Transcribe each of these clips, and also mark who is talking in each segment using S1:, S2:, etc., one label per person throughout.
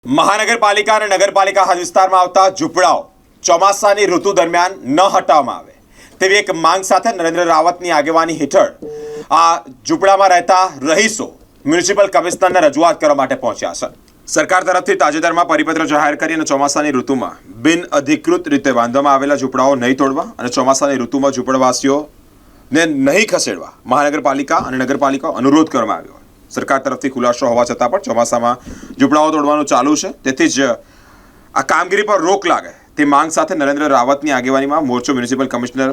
S1: મહાનગરપાલિકા અને નગરપાલિકા હદ વિસ્તારમાં આવતા ઝૂંપડાઓ ચોમાસાની ઋતુ દરમિયાન ન હટાવવામાં આવે તેવી એક માંગ સાથે નરેન્દ્ર રાવતની આગેવાની હેઠળ આ ઝૂંપડામાં રહેતા રહીશો મ્યુનિસિપલ કમિશનરને રજૂઆત કરવા માટે પહોંચ્યા છે। સરકાર તરફથી તાજેતરમાં પરિપત્ર જાહેર કરી અને ચોમાસાની ઋતુમાં બિન અધિકૃત રીતે બાંધવામાં આવેલા ઝૂંપડાઓ નહીં તોડવા અને ચોમાસાની ઋતુમાં ઝૂંપડવાસીઓને નહીં ખસેડવા મહાનગરપાલિકા અને નગરપાલિકા અનુરોધ કરવામાં આવ્યો। સરકાર તરફથી ખુલાસો હોવા છતાં પણ ચોમાસામાં ઝૂંપડાઓ તોડવાનું ચાલુ છે, તેથી જ આ કામગીરી પર રોક લાગે તે માંગ સાથે નરેન્દ્ર રાવતની આગેવાનીમાં મોરચો મ્યુનિસિપલ કમિશનર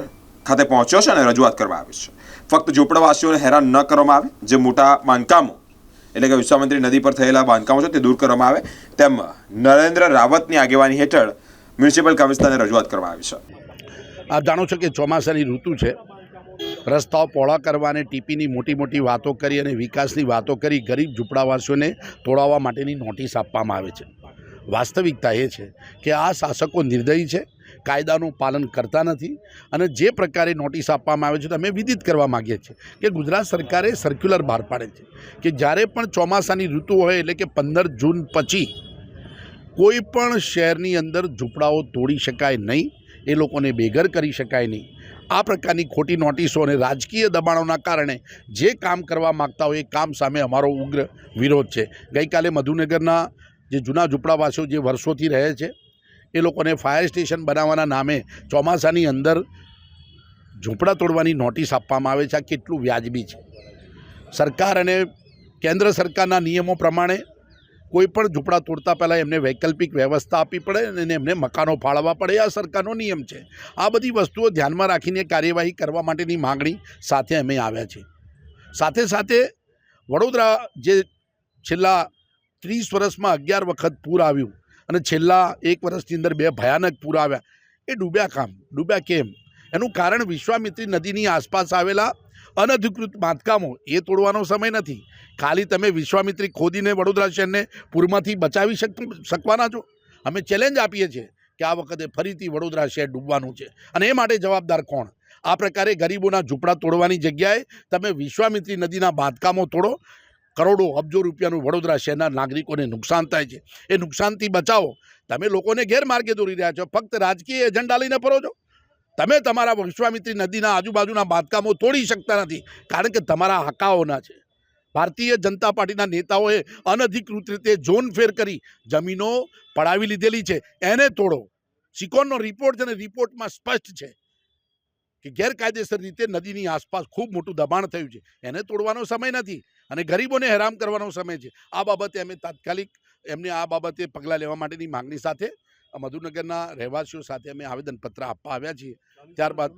S1: ખાતે પહોંચ્યો છે અને રજૂઆત કરવામાં આવી છે। ફક્ત ઝૂંપડાવાસીઓને હેરાન ન કરવામાં આવે, જે મોટા બાંધકામો એટલે કે વિશ્વામિત્રી નદી પર થયેલા બાંધકામો છે તે દૂર કરવામાં આવે, તેમ નરેન્દ્ર રાવતની આગેવાની હેઠળ મ્યુનિસિપલ કમિશનરને રજૂઆત કરવામાં આવી છે।
S2: આપ જાણો છો કે ચોમાસાની ઋતુ છે, રસ્તાઓ પહોળા કરવા અને ટીપીની મોટી મોટી વાતો કરી અને વિકાસની વાતો કરી ગરીબ ઝૂંપડાવાસીઓને તોડાવવા માટેની નોટિસ આપવામાં આવે છે। વાસ્તવિકતા એ છે કે આ શાસકો નિર્દયી છે, કાયદાનું પાલન કરતા નથી અને જે પ્રકારે નોટિસ આપવામાં આવે છે તો અમે વિદિત કરવા માગીએ છીએ કે ગુજરાત સરકારે સર્ક્યુલર બહાર પાડે છે કે જ્યારે પણ ચોમાસાની ઋતુ હોય એટલે કે 15 જૂન પછી કોઈ પણ શહેરની અંદર ઝૂંપડાઓ તોડી શકાય નહીં, એ લોકોને બેઘર કરી શકાય નહીં। આ પ્રકારની ખોટી નોટિસો અને રાજકીય દબાણોના કારણે જે કામ કરવા માગતા હોય એ કામ સામે અમારો ઉગ્ર વિરોધ છે। ગઈકાલે મધુનગરના જે જૂના ઝૂંપડાવાસીઓ જે વર્ષોથી રહે છે એ લોકોને ફાયર સ્ટેશન બનાવવાના નામે ચોમાસાની અંદર ઝૂંપડા તોડવાની નોટિસ આપવામાં આવે છે। આ કેટલું વ્યાજબી છે? સરકાર અને કેન્દ્ર સરકારના નિયમો પ્રમાણે કોઈ પણ ઝૂંપડા તોડતા પહેલાં એમને વૈકલ્પિક વ્યવસ્થા આપવી પડે અને એમને મકાનો ફાળવવા પડે, આ સરકારનો નિયમ છે। આ બધી વસ્તુઓ ધ્યાનમાં રાખીને કાર્યવાહી કરવા માટેની માગણી સાથે અમે આવ્યા છીએ। સાથે સાથે વડોદરા જે છેલ્લા 30 વર્ષમાં 11 વખત પૂર આવ્યું અને છેલ્લા 1 વર્ષની અંદર 2 ભયાનક પૂર આવ્યા, એ ડૂબ્યા કેમ? એનું કારણ વિશ્વામિત્રી નદીની આસપાસ આવેલા અનધિકૃત બાંધકામો, એ તોડવાનો સમય નથી। ખાલી તમે વિશ્વામિત્રી ખોદીને વડોદરા શહેરને પૂરમાંથી બચાવી શકવાના છો? અમે ચેલેન્જ આપીએ છીએ કે આ વખતે ફરીથી વડોદરા શહેર ડૂબવાનું છે અને એ માટે જવાબદાર કોણ? આ પ્રકારે ગરીબોના ઝૂંપડા તોડવાની જગ્યાએ તમે વિશ્વામિત્રી નદીના બાંધકામો તોડો, કરોડો અબજો રૂપિયાનું વડોદરા શહેરના નાગરિકોને નુકસાન થાય છે। એ નુકસાનથી બચાવો। તમે લોકોને ગેરમાર્ગે દોરી રહ્યા છો, ફક્ત રાજકીય એજન્ડા લઈને ફરો છો। તમે તમારા વિશ્વામિત્રી નદીના આજુબાજુના બાંધકામો તોડી શકતા નથી કારણ કે તમારા હકાઓના છે। ભારતીય જનતા પાર્ટીના નેતાઓએ અનધિકૃત રીતે ઝોન ફેર કરી જમીનો પડાવી લીધેલી છે, એને તોડો। સિકોનનો રિપોર્ટ છે અને રિપોર્ટમાં સ્પષ્ટ છે કે ગેરકાયદેસર રીતે નદીની આસપાસ ખૂબ મોટું દબાણ થયું છે, એને તોડવાનો સમય નથી અને ગરીબોને હેરાન કરવાનો સમય છે। આ બાબતે અમે તાત્કાલિક એમને આ બાબતે પગલાં લેવા માટેની માગણી સાથે મધુનગરના રહેવાસીઓ સાથે અમે આવેદનપત્ર આપવા આવ્યા છીએ। ત્યારબાદ